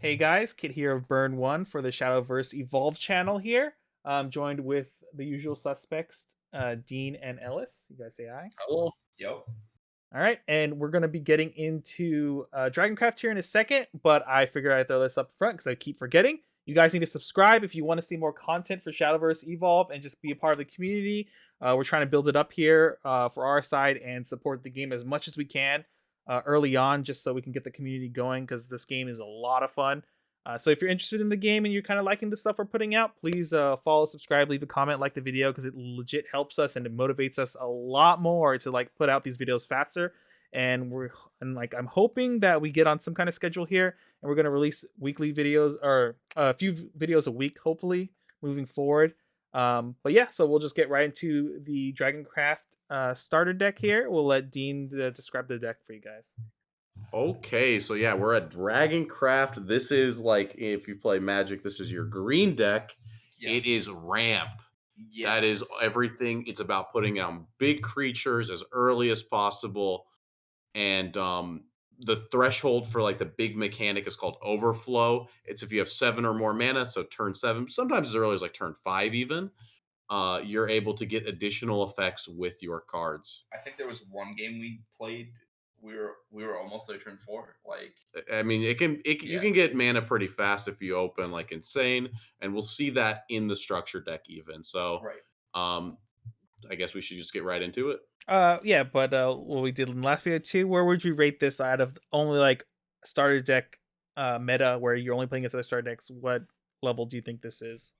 Hey guys, Kit here of Burn One for the Shadowverse Evolve channel here. I'm joined with the usual suspects, Dean and Ellis. You guys say hi. Hello. Yep. All right, and we're gonna be getting into Dragoncraft here in a second, but I figured I'd throw this up front because I keep forgetting. You guys need to subscribe if you want to see more content for Shadowverse Evolve and just be a part of the community. We're trying to build it up here for our side and support the game as much as we can early on, just so we can get the community going because this game is a lot of fun. So if you're interested in the game and you're kind of liking the stuff we're putting out, please follow, subscribe, leave a comment, like the video because it legit helps us and it motivates us a lot more to like put out these videos faster. And I'm hoping that we get on some kind of schedule here and we're gonna release weekly videos or a few videos a week, hopefully moving forward. But yeah, so we'll just get right into the Dragoncraft starter deck here. We'll let Dean describe the deck for you guys. Okay, so yeah, we're at Dragoncraft. This is like if you play Magic, this is your green deck. It is Yes. ramp. That is Yes. everything. It's about putting down big creatures as early as possible. And the threshold for like the big mechanic is called overflow. It's if you have 7 or more mana, so turn 7, sometimes as early as like turn 5 even. You're able to get additional effects with your cards. I think there was one game we played. We were almost there turn 4. Like, I mean, you yeah. can get mana pretty fast if you open like insane, and we'll see that in the structure deck even. So, Right. um, I guess we should just get right into it. Yeah, but what we did in last video too, where would you rate this out of only like starter deck meta where you're only playing against other starter decks? What level do you think this is?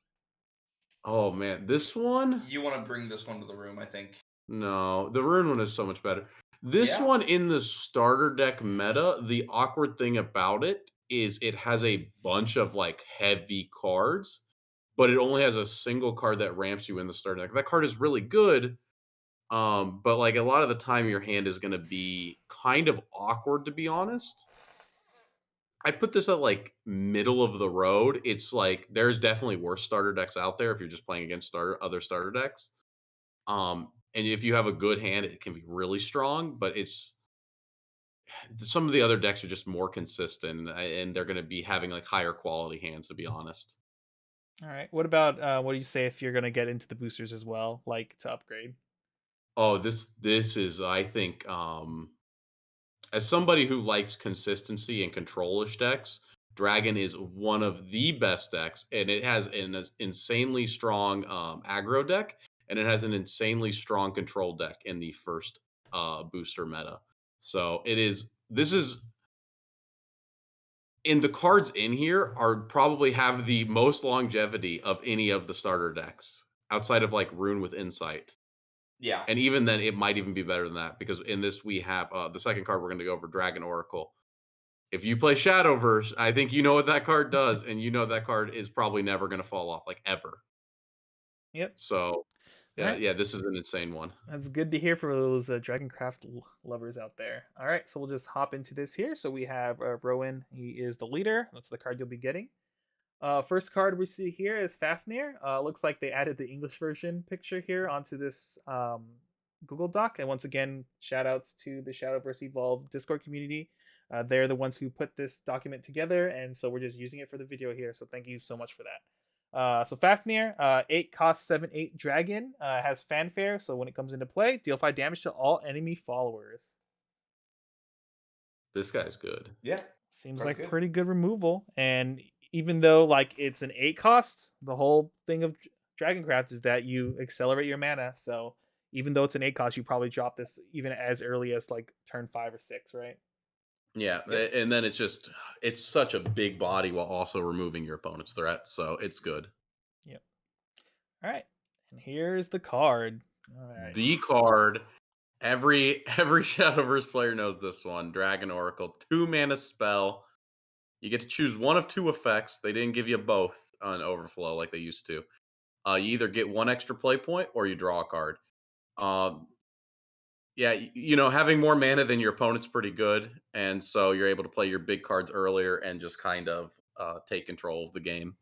Oh man, this one? You want to bring this one to the room, I think. No, the Rune one is so much better. This Yeah. one in the starter deck meta, the awkward thing about it is it has a bunch of like heavy cards, but it only has a single card that ramps you in the starter deck. That card is really good. But like a lot of the time your hand is gonna be kind of awkward to be honest. I put this at like middle of the road. It's like there's definitely worse starter decks out there if you're just playing against other starter decks. And if you have a good hand, it can be really strong, but it's some of the other decks are just more consistent and they're gonna be having like higher quality hands to be honest. All right. What about what do you say if you're gonna get into the boosters as well, like to upgrade? Oh, this is I think as somebody who likes consistency and controlish decks, Dragon is one of the best decks, and it has an insanely strong aggro deck, and it has an insanely strong control deck in the first booster meta. So it is. This is in the cards in here are probably have the most longevity of any of the starter decks outside of like Rune with Insight. Yeah. And even then, it might even be better than that because in this we have the second card we're going to go over Dragon Oracle. If you play Shadowverse, I think you know what that card does, and you know that card is probably never going to fall off, like ever. Yep. So, All right. yeah, this is an insane one. That's good to hear for those Dragoncraft lovers out there. All right, so we'll just hop into this here. So we have Rowan. He is the leader. That's the card you'll be getting. First card we see here is Fafnir. Looks like they added the English version picture here onto this Google Doc. And once again, shout outs to the Shadowverse Evolve Discord community. They're the ones who put this document together, and so we're just using it for the video here. So thank you so much for that. So Fafnir, 8 cost 7/8 dragon, has fanfare. So when it comes into play, deal 5 damage to all enemy followers. This guy's good. Yeah. Seems Card's like good. pretty good removal. And even though like it's an 8 cost, the whole thing of Dragoncraft is that you accelerate your mana. So even though it's an 8 cost, you probably drop this even as early as like turn 5 or 6, right? Yeah, Yep. and then it's such a big body while also removing your opponent's threat, so it's good. Yep. All right. And here's the card. All right. The card every Shadowverse player knows this one. Dragon Oracle, 2 mana spell. You get to choose one of 2 effects. They didn't give you both on Overflow like they used to. You either get 1 extra play point or you draw a card. Um, yeah, having more mana than your opponent's pretty good, and so you're able to play your big cards earlier and just kind of take control of the game.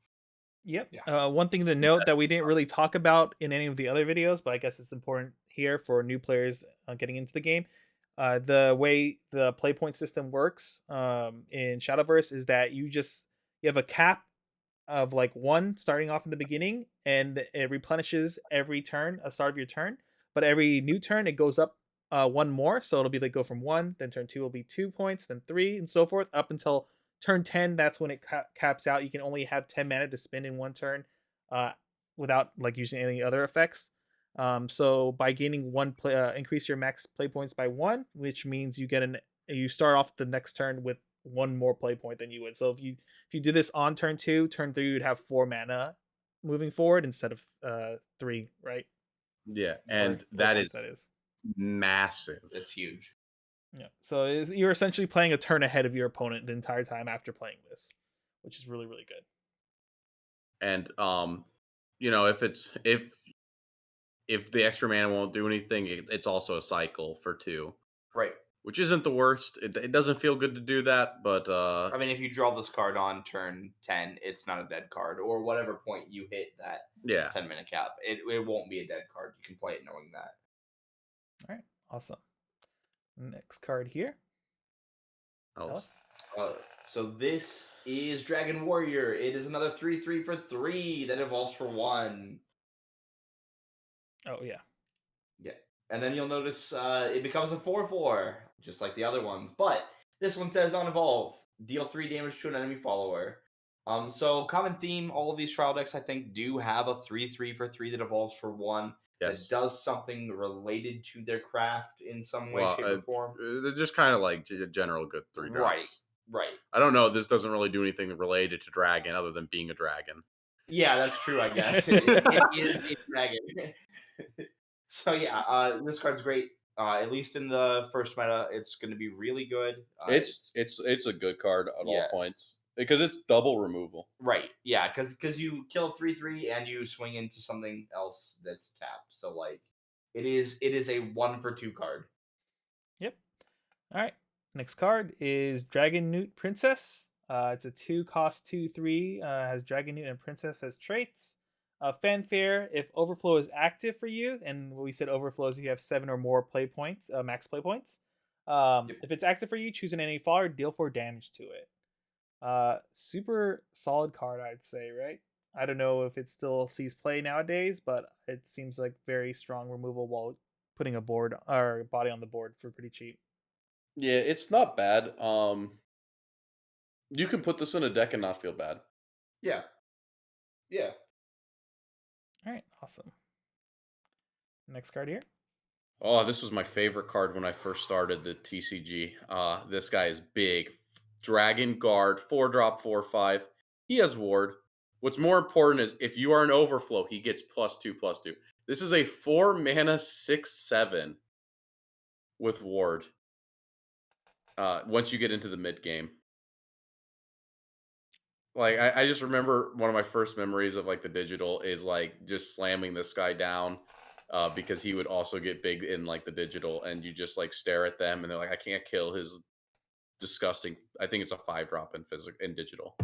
Yep. Yeah. One thing to note that we didn't really talk about in any of the other videos, but I guess it's important here for new players getting into the game. The way the play point system works in Shadowverse is that you just you have a cap of like 1 starting off in the beginning, and it replenishes every turn, a start of your turn. But every new turn, it goes up 1 more. So it'll be like go from 1, then turn 2 will be 2 points, then 3, and so forth up until turn 10. That's when it caps out. You can only have 10 mana to spend in 1 turn, uh, without like using any other effects. So by gaining 1 play, increase your max play points by 1, which means you start off the next turn with 1 more play point than you would. So if you do this on turn 2, turn 3 you'd have 4 mana moving forward instead of 3, right? Yeah, Or and play that points, is that is. massive. It's huge. Yeah. So you're essentially playing a turn ahead of your opponent the entire time after playing this, which is really really good. And if the extra mana won't do anything, it's also a cycle for 2, Right. which isn't the worst. It doesn't feel good to do that, but I mean, if you draw this card on turn 10, it's not a dead card, or whatever point you hit that yeah. 10-minute cap. It won't be a dead card. You can play it knowing that. All right, awesome. Next card here. Ellis. So this is Dragon Warrior. It is another 3/3 for 3 that evolves for 1. Oh yeah. Yeah. And then you'll notice it becomes a 4/4, just like the other ones. But this one says on evolve, deal 3 damage to an enemy follower. So common theme, all of these trial decks I think do have a 3/3 for 3 that evolves for 1 Yes. that does something related to their craft in some way, Well, shape, or form. they're just kind of like general good 3 drops. Right. I don't know. This doesn't really do anything related to dragon other than being a dragon. Yeah, that's true, I guess. It is a dragon. So yeah, this card's great. At least in the first meta, it's going to be really good. It's a good card at all Yeah. points because it's double removal. Right. Yeah, because you kill 3/3 and you swing into something else that's tapped. So like, it is a 1 for 2 card. Yep. All right. Next card is Dragon Newt Princess. It's a 2 cost 2/3. Has Dragon Newt and Princess as traits. Fanfare. If Overflow is active for you, and we said Overflow is if you have 7 or more play points, max play points. Yep. If it's active for you, choose an enemy follower, deal 4 damage to it. Super solid card, I'd say, right? I don't know if it still sees play nowadays, but it seems like very strong removal while putting a board or body on the board for pretty cheap. Yeah, it's not bad. You can put this in a deck and not feel bad. Yeah. Yeah. All right, awesome. Next card here. Oh, this was my favorite card when I first started the TCG. This guy is big. Dragon Guard, 4-drop, 4/5. He has ward. What's more important is if you are an overflow, he gets +2/+2. This is a 4 mana 6/7 with ward. Once you get into the mid game. Like I just remember one of my first memories of like the digital is like just slamming this guy down. Because he would also get big in like the digital, and you just like stare at them, and they're like, I can't kill his disgusting. I think it's a 5-drop in digital.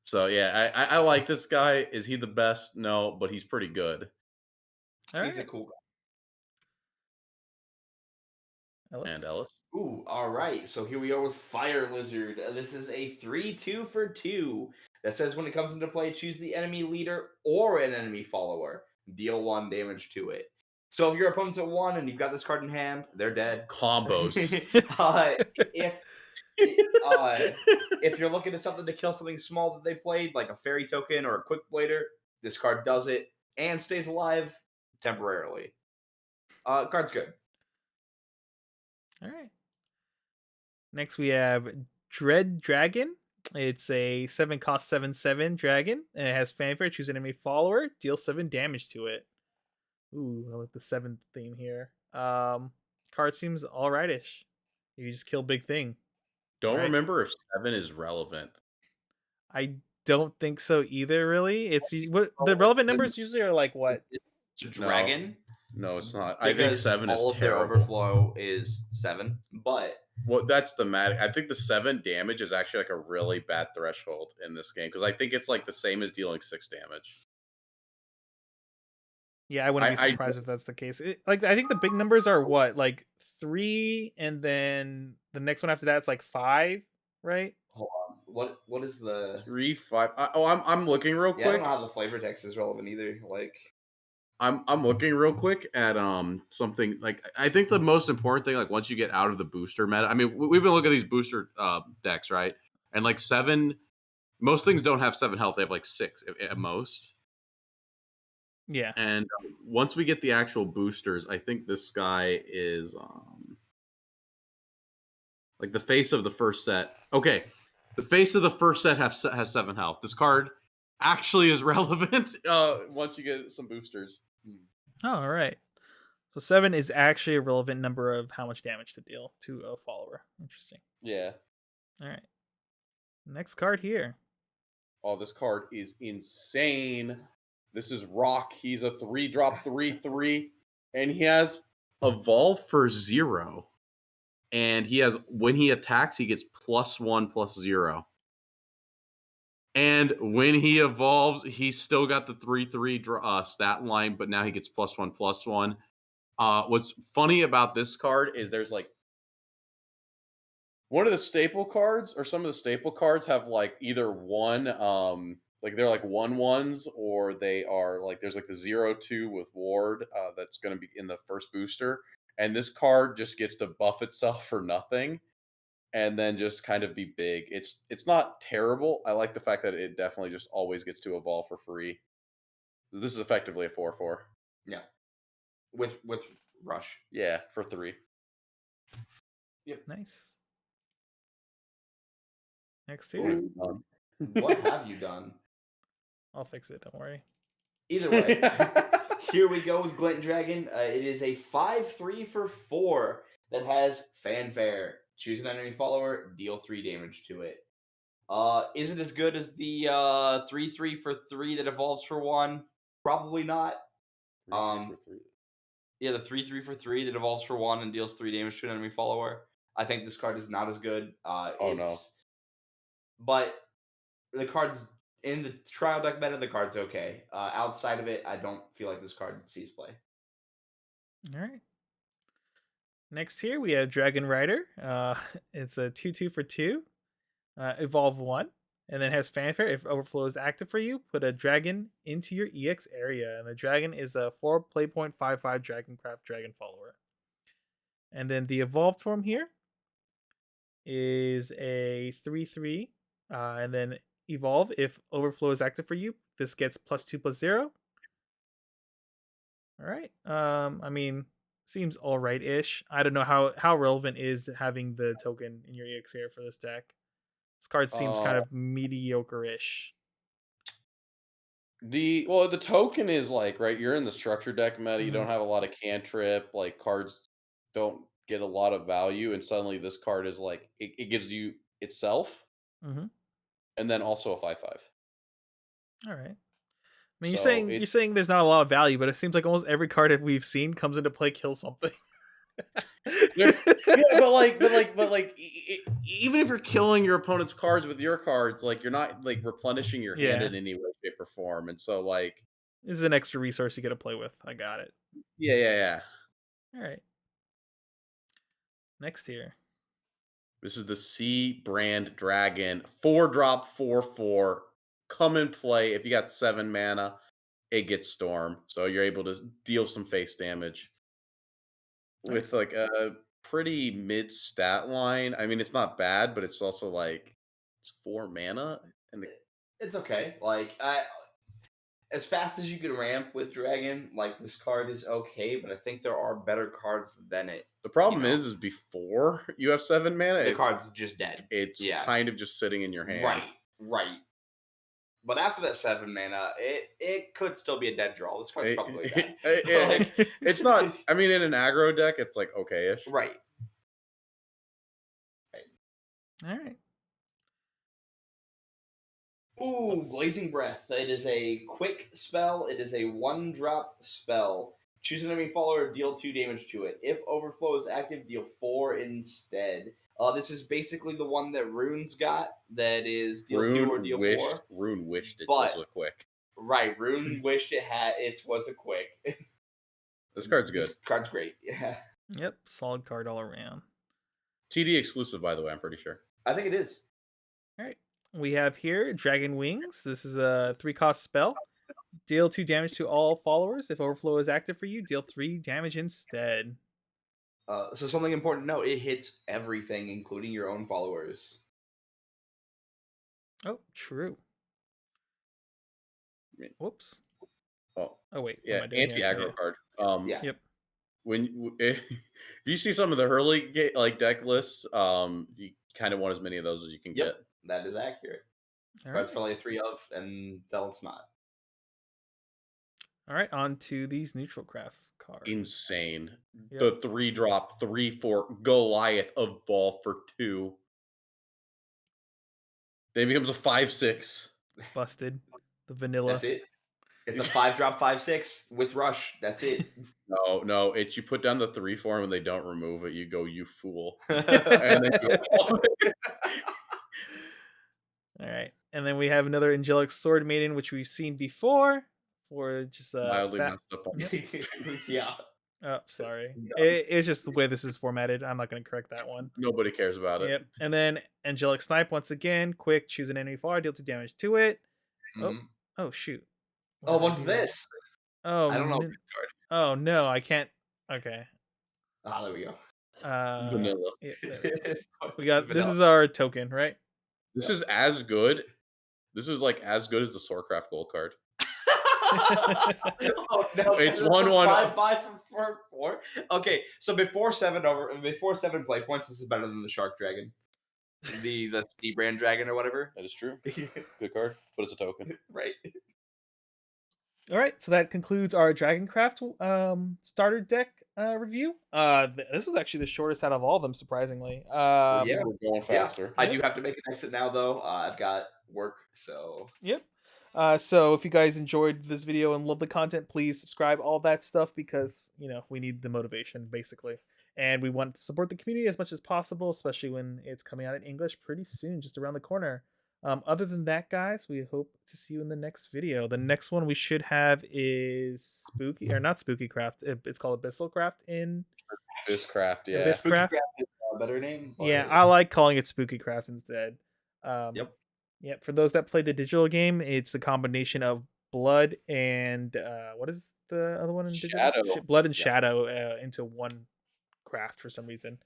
So yeah, I like this guy. Is he the best? No, but he's pretty good. All He's a right, cool guy. Ellis. And Ellis. Ooh, all right. So here we are with Fire Lizard. This is a 3/2 for 2 that says when it comes into play, choose the enemy leader or an enemy follower. Deal 1 damage to it. So if your opponent's at 1 and you've got this card in hand, they're dead. Combos. If you're looking at something to kill something small that they played, like a fairy token or a quick blader, this card does it and stays alive temporarily. Card's good. All right. Next we have Dread Dragon. It's a 7 cost 7/7 dragon, and it has fanfare. Choose an enemy follower, deal 7 damage to it. Ooh, I like the 7th theme here. Card seems alrightish. You just kill big thing. Don't right? remember if 7 is relevant. I don't think so either. Really, it's what the relevant numbers usually are like. What? It's a dragon. No, it's not. I think 7 is all of their terrible. overflow is 7, but Well, that's the magic. I think the 7 damage is actually like a really bad threshold in this game because I think it's like the same as dealing 6 damage. Yeah, I wouldn't be surprised if that's the case. I think the big numbers are what, like 3, and then the next one after that's like 5, right? hold on. What is the? 3, 5. I'm looking real Yeah, I don't quick. know how the flavor text is relevant either. Like, I'm looking real quick at something like I think the most important thing, like once you get out of the booster meta. I mean, we've been looking at these booster decks, right? And like 7, most things don't have 7 health. They have like 6 at most. Yeah. And once we get the actual boosters, I think this guy is like the face of the first set. Okay, the face of the first set has 7 health. This card actually is relevant once you get some boosters. Oh, all right. So 7 is actually a relevant number of how much damage to deal to a follower. Interesting. Yeah. All right. Next card here. Oh, this card is insane. This is Rock. He's a 3-drop 3/3, and he has Evolve for 0. And he has, when he attacks, he gets +1/+0. And when he evolves, he's still got the 3/3 stat line, but now he gets +1/+1. What's funny about this card is there's like one of the staple cards, or some of the staple cards have like either one, like they're like 1/1s, or they are like there's like the 0/2 with Ward that's going to be in the first booster, and this card just gets to buff itself for nothing, and then just kind of be big. It's not terrible. I like the fact that it definitely just always gets to evolve for free. This is effectively a 4/4. yeah, with rush. Yeah, for 3. Nice. Next What here. have we done? What have you done? I'll fix it. Don't worry. Either way, here we go with Glint Dragon. It is a 5/3 for 4 that has Fanfare. Choose an enemy follower, deal 3 damage to it. Is it as good as the 3/3 for 3 that evolves for 1? Probably not. 3/3 for 3. Yeah, the 3/3 for 3 that evolves for 1 and deals 3 damage to an enemy follower. I think this card is not as good. Oh no. But the card's in the trial deck meta, the card's okay. Outside of it, I don't feel like this card sees play. All right. Next here we have Dragon Rider. It's a 2/2 for 2. Evolve 1. And then has Fanfare. If Overflow is active for you, put a dragon into your EX area. And the dragon is a 4 playpoint 5/5 Dragoncraft dragon follower. And then the evolved form here is a 3/3. And then evolve. If Overflow is active for you, this gets +2/+0. All right. I mean, seems all right-ish. I don't know how relevant is having the token in your EX area for this deck. This card seems kind of mediocre-ish. The token is like, right, you're in the structure deck meta, you Mhm. don't have a lot of cantrip, like cards don't get a lot of value, and suddenly this card is like it gives you itself, Mhm. and then also a 5/5. All right. I mean, So you're it's saying there's not a lot of value, but it seems like almost every card that we've seen comes into play kills something. yeah, but even if you're killing your opponent's cards with your cards, like you're not like replenishing your hand Yeah. in any way, shape, or form. And so like This is an extra resource you get to play with. I got it. yeah. All right. Next here. This is the Sea Brand Dragon, 4-drop 4/4. Come and play. If you got 7 mana, it gets Storm, so you're able to deal some face damage with Nice. like a pretty mid stat line. I mean, it's not bad, but it's also like it's 4 mana, and It's okay. Like, as fast as you can ramp with Dragon, like this card is okay, but I think there are better cards than it. the problem know. is before you have 7 mana, The card's just dead. it's Yeah. kind of just sitting in your hand. Right. But after that 7 mana, it could still be a dead draw. This card's probably dead. It's not. I mean, in an aggro deck, it's like okay-ish. Right. All right. Ooh, Blazing Breath. It is a quick spell. It is a 1-drop spell. Choose an enemy follower, deal 2 damage to it. If Overflow is active, deal 4 instead. This is basically the one that Rune's got. That is deal 2 or deal 4. Rune wished it But- was a quick. Right, Rune wished it was a quick. This card's good. This card's great. Yeah, Yep. Solid card all around. TD exclusive, by the way. I'm pretty sure. I think it is. All right. We have here Dragon Wings. This is a 3-cost spell. Deal 2 damage to all followers. If Overflow is active for you, deal 3 damage instead. So something important to note: it hits everything, including your own followers. Oh, true. Whoops. Oh, Oh wait, what yeah, am I doing here? anti-aggro Okay. card. Yeah. Yep. If you see some of the Hurley deck lists, you kind of want as many of those as you can Yep. get. That is accurate. All Cards right. probably 3 of, and it's not. All right. On to these neutral craft cards. Insane. Yep. The 3-drop 3/4 Goliath Evolve for 2. Then becomes a 5/6. Busted. The vanilla. That's it. It's a 5-drop 5/6 with rush. That's it. No, it's you put down the 3 for them and they don't remove it. You go, you fool. And then you All right. And then we have another Angelic Sword Maiden, which we've seen before for just a mildly fat. messed up on Yeah. Oh, sorry. No. It's just the way this is formatted. I'm not going to correct that one. Nobody cares about it. Yep. And then Angelic Snipe once again. Quick, choose an enemy far, deal 2 damage to it. Oh, Mhm. oh shoot. What Oh, did I what's do? this? Oh, I don't know. oh no, I can't. Okay. Ah, there we go. Vanilla. Yeah, there we go. We got this is our token, right? This is as good. This is like as good as the Sorecraft gold card. Oh no! It's that's 1/1. 5/5 for 4. Okay, so before 7 play points, this is better than the Shark Dragon, the Sea Brand Dragon or whatever. That is true. Good card, but it's a token. Right. All right, so that concludes our Dragoncraft starter deck review. This was actually the shortest out of all of them, surprisingly. Yeah. We're going Yeah. faster. I Yep. do have to make an exit now, though. I've got work, so Yep. So if you guys enjoyed this video and love the content, please subscribe, all that stuff, because we need the motivation basically, and we want to support the community as much as possible, especially when it's coming out in English pretty soon, just around the corner. Other than that, guys, we hope to see you in the next video. The next one we should have is Spooky, or not Spooky Craft. It's called Abyssal Craft in Bizcraft, yeah. Abyss Spooky Craft. Craft is a better name. Yeah, but- I like calling it Spooky Craft instead. Yep. Yeah, for those that play the digital game, it's a combination of blood and what is the other one in digital? Shadow. Blood and Yeah. shadow into one craft for some reason.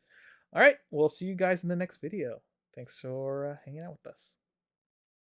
All right, we'll see you guys in the next video. Thanks for hanging out with us.